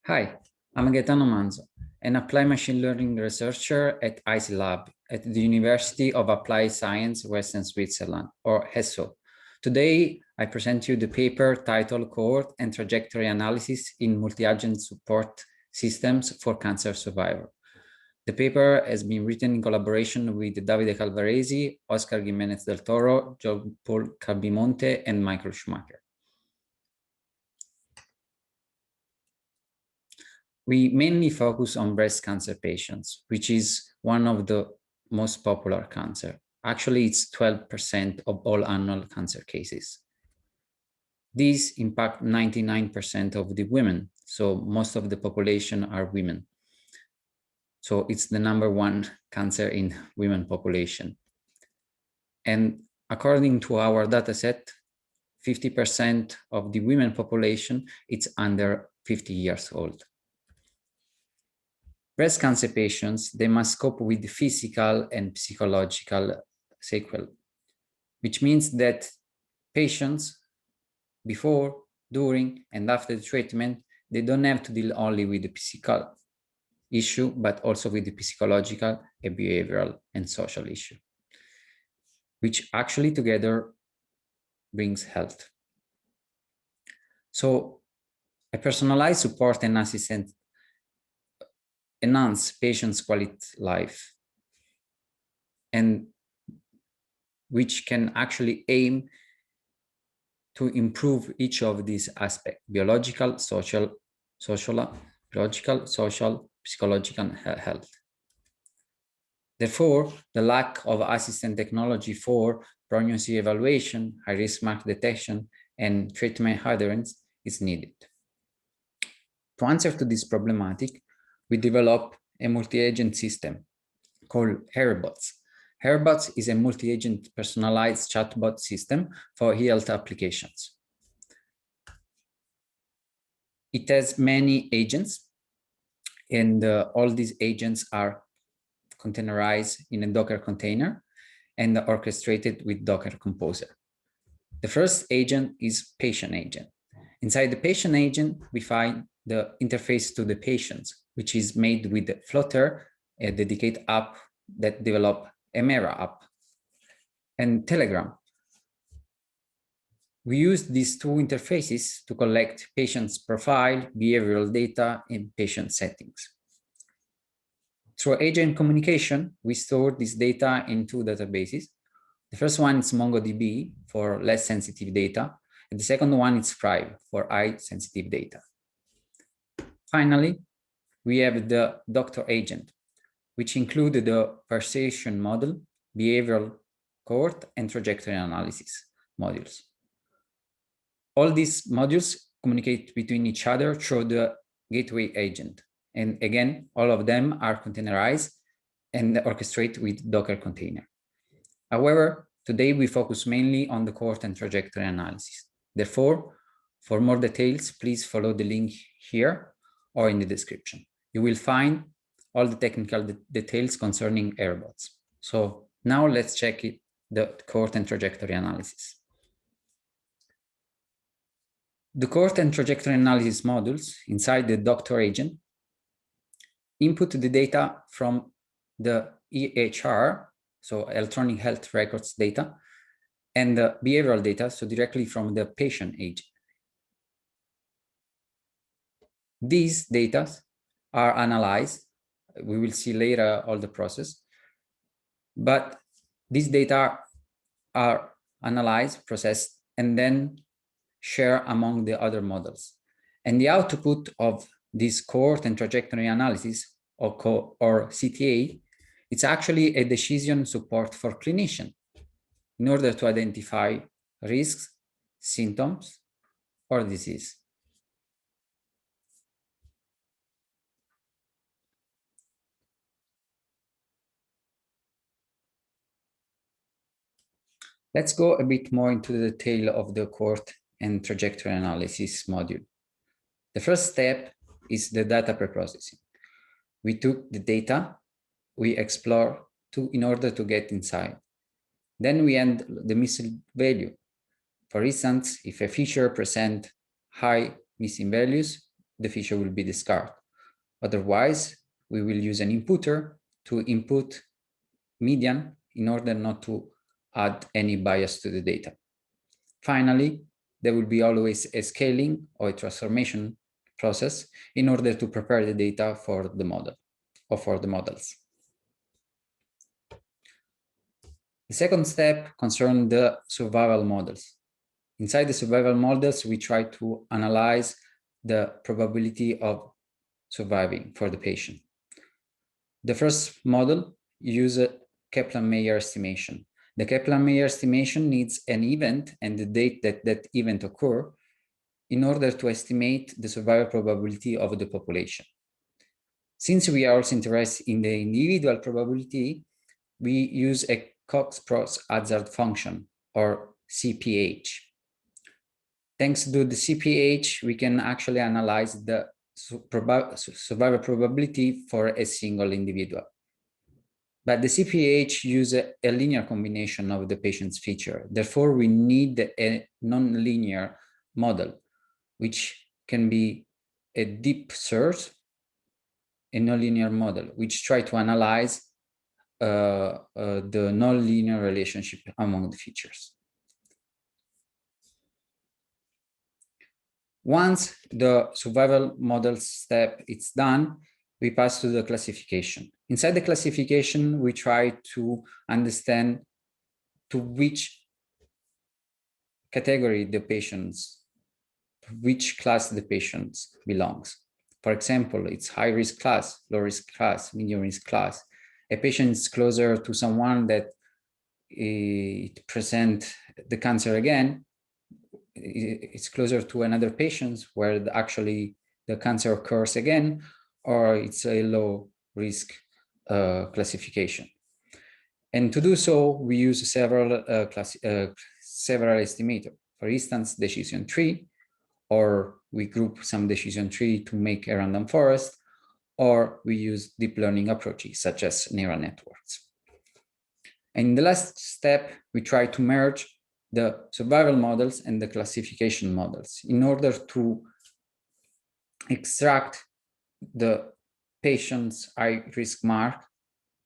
Hi, I'm Gaetano Manzo, an applied machine learning researcher at IC Lab at the University of Applied Science, Western Switzerland, or HESO. Today, I present you the paper titled Cohort and Trajectory Analysis in Multi-Agent Support Systems for Cancer Survivor. The paper has been written in collaboration with Davide Calvaresi, Oscar Gimenez del Toro, John Paul Calbimonte, and Michael Schumacher. We mainly focus on breast cancer patients, which is one of the most popular cancer. Actually, it's 12% of all annual cancer cases. These impact 99% of the women, so most of the population are women. So it's the #1 cancer in women population. And according to our dataset, 50% of the women population is under 50 years old. Breast cancer patients, they must cope with the physical and psychological sequelae, which means that patients, before, during, and after the treatment, they don't have to deal only with the physical issue, but also with the psychological, and behavioral, and social issue, which actually together brings health. So a personalized support and assistance enhance patients' quality of life, and which can actually aim to improve each of these aspects: biological, social, psychological, and health. Therefore, the lack of assistant technology for prognostic evaluation, high-risk mark detection, and treatment adherence is needed. To answer to this problematic, we develop a multi-agent system called EREBOTS. EREBOTS is a multi-agent personalized chatbot system for health applications. It has many agents, and all these agents are containerized in a Docker container and orchestrated with Docker Composer. The first agent is patient agent. Inside the patient agent, we find the interface to the patients, which is made with Flutter, a dedicated app that developed Emera app, and Telegram. We use these two interfaces to collect patients' profile, behavioral data, and patient settings. Through agent communication, we store this data in two databases. The first one is MongoDB for less sensitive data, and the second one is Thrive for high sensitive data. Finally, we have the doctor agent, which include the perception model, behavioral cohort, and trajectory analysis modules. All these modules communicate between each other through the gateway agent. And again, all of them are containerized and orchestrated with Docker container. However, today we focus mainly on the cohort and trajectory analysis. Therefore, for more details, please follow the link here or in the description. You will find all the technical details concerning EREBOTS. So now let's check the cohort and trajectory analysis. The cohort and trajectory analysis modules inside the doctor agent input the data from the EHR, so electronic health records data, and the behavioral data, so directly from the patient agent. These data are analyzed. We will see later all the process, but these data are analyzed, processed, and then shared among the other models. And the output of this cohort and trajectory analysis, or CTA, it's actually a decision support for clinicians in order to identify risks, symptoms, or disease. Let's go a bit more into the detail of the cohort and trajectory analysis module. The first step is the data preprocessing. We took the data, we explore in order to get insight. Then we end the missing value. For instance, if a feature presents high missing values, the feature will be discarded. Otherwise, we will use an inputter to input median in order not to add any bias to the data. Finally, there will be always a scaling or a transformation process in order to prepare the data for the model or for the models. The second step concerns the survival models. Inside the survival models, we try to analyze the probability of surviving for the patient. The first model uses Kaplan-Meier estimation. The Kaplan-Meier estimation needs an event and the date that that event occurs in order to estimate the survival probability of the population. Since we are also interested in the individual probability, we use a Cox-Pross hazard function, or CPH. Thanks to the CPH, we can actually analyze the survival probability for a single individual. But the CPH uses a linear combination of the patient's feature. Therefore, we need a nonlinear model, which can be a deep search, a nonlinear model, which try to analyze the nonlinear relationship among the features. Once the survival model step is done, we pass to the classification. Inside the classification, we try to understand to which category the patients, to which class the patients belongs. For example, it's high risk class, low risk class, medium risk class. A patient is closer to someone that present the cancer again. It's closer to another patient where actually the cancer occurs again, or it's a low risk classification. And to do so, we use several estimators. For instance, decision tree, or we group some decision tree to make a random forest, or we use deep learning approaches such as neural networks. And in the last step, we try to merge the survival models and the classification models in order to extract the patient's high risk mark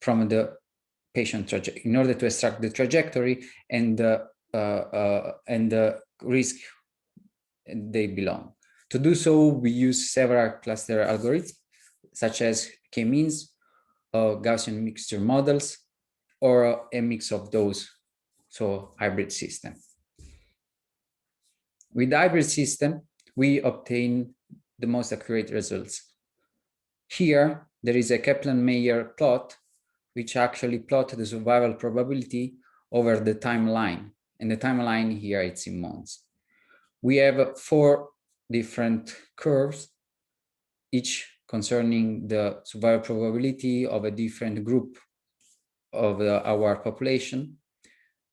from the patient trajectory, in order to extract the trajectory and the risk they belong. To do so, we use several cluster algorithms, such as k-means, Gaussian mixture models, or a mix of those, so hybrid system. With the hybrid system, we obtain the most accurate results. Here, there is a Kaplan-Meier plot, which actually plot the survival probability over the timeline. And the timeline here, it's in months. We have 4 different curves, each concerning the survival probability of a different group of our population.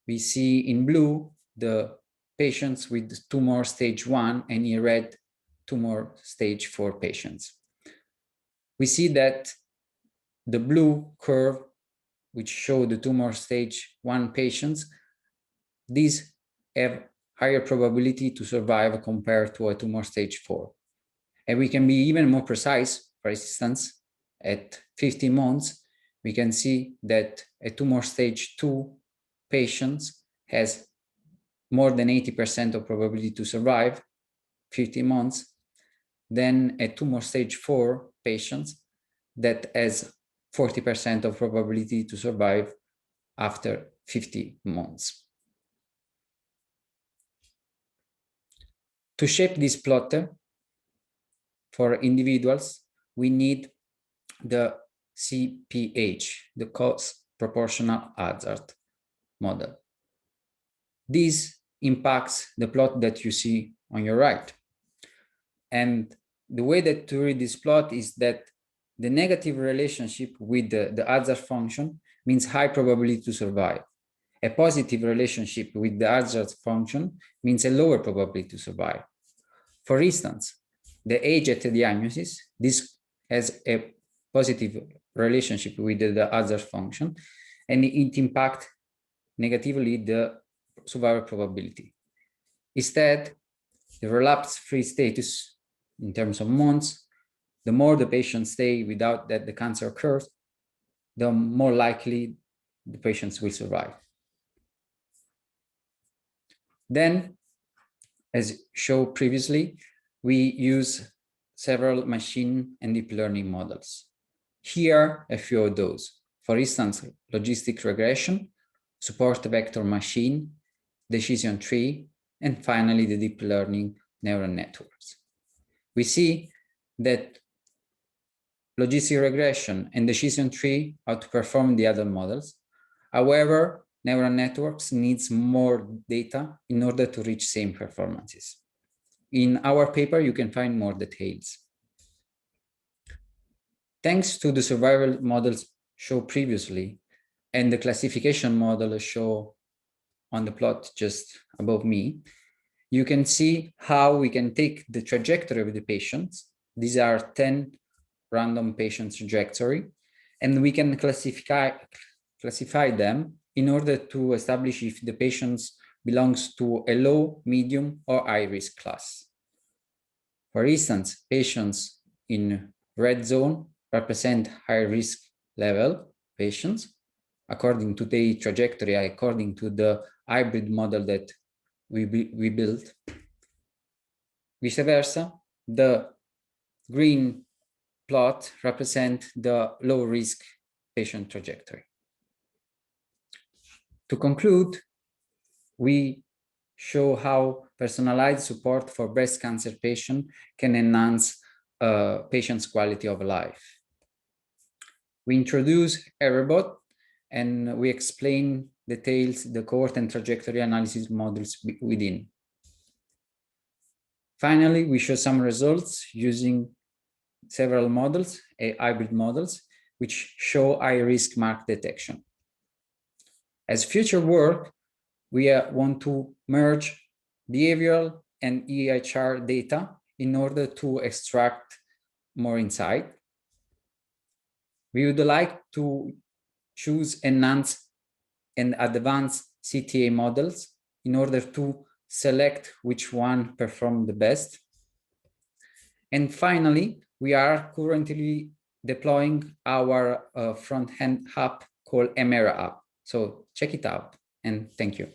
We see in blue the patients with tumor stage 1 and in red tumor stage 4 patients. We see that the blue curve, which show the tumor stage 1 patients, these have higher probability to survive compared to a tumor stage 4. And we can be even more precise. For instance, at 50 months, we can see that a tumor stage 2 patients has more than 80% of probability to survive 50 months, than a tumor stage 4 patients that has 40% of probability to survive after 50 months. To shape this plotter for individuals, we need the CPH, the cost proportional hazard model. This impacts the plot that you see on your right. And the way that to read this plot is that the negative relationship with the hazard function means high probability to survive. A positive relationship with the hazard function means a lower probability to survive. For instance, the age at the diagnosis, this has a positive relationship with the hazard function, and it impacts negatively the survival probability. Instead, the relapse-free status in terms of months, the more the patients stay without that the cancer occurs, the more likely the patients will survive. Then, as shown previously, we use several machine and deep learning models. Here, a few of those. For instance, logistic regression, support vector machine, decision tree, and finally the deep learning neural networks. We see that logistic regression and decision tree outperform the other models. However, neural networks needs more data in order to reach same performances. In our paper, you can find more details. Thanks to the survival models shown previously and the classification model shown on the plot just above me, you can see how we can take the trajectory of the patients. These are 10 random patient trajectory, and we can classify them in order to establish if the patients belongs to a low, medium, or high risk class. For instance, patients in red zone represent high risk level patients according to the trajectory, according to the hybrid model that we built. Vice versa, the green plot represent the low risk patient trajectory. To conclude, we show how personalized support for breast cancer patients can enhance patients' quality of life. We introduce EREBOTS and we explain details the cohort and trajectory analysis models within. Finally, we show some results using several models, hybrid models, which show high-risk mark detection. As future work, we want to merge behavioral and EHR data in order to extract more insight. We would like to choose enhanced and advanced CTA models in order to select which one perform the best. And finally, we are currently deploying our front-end app called Emera app. So check it out and thank you.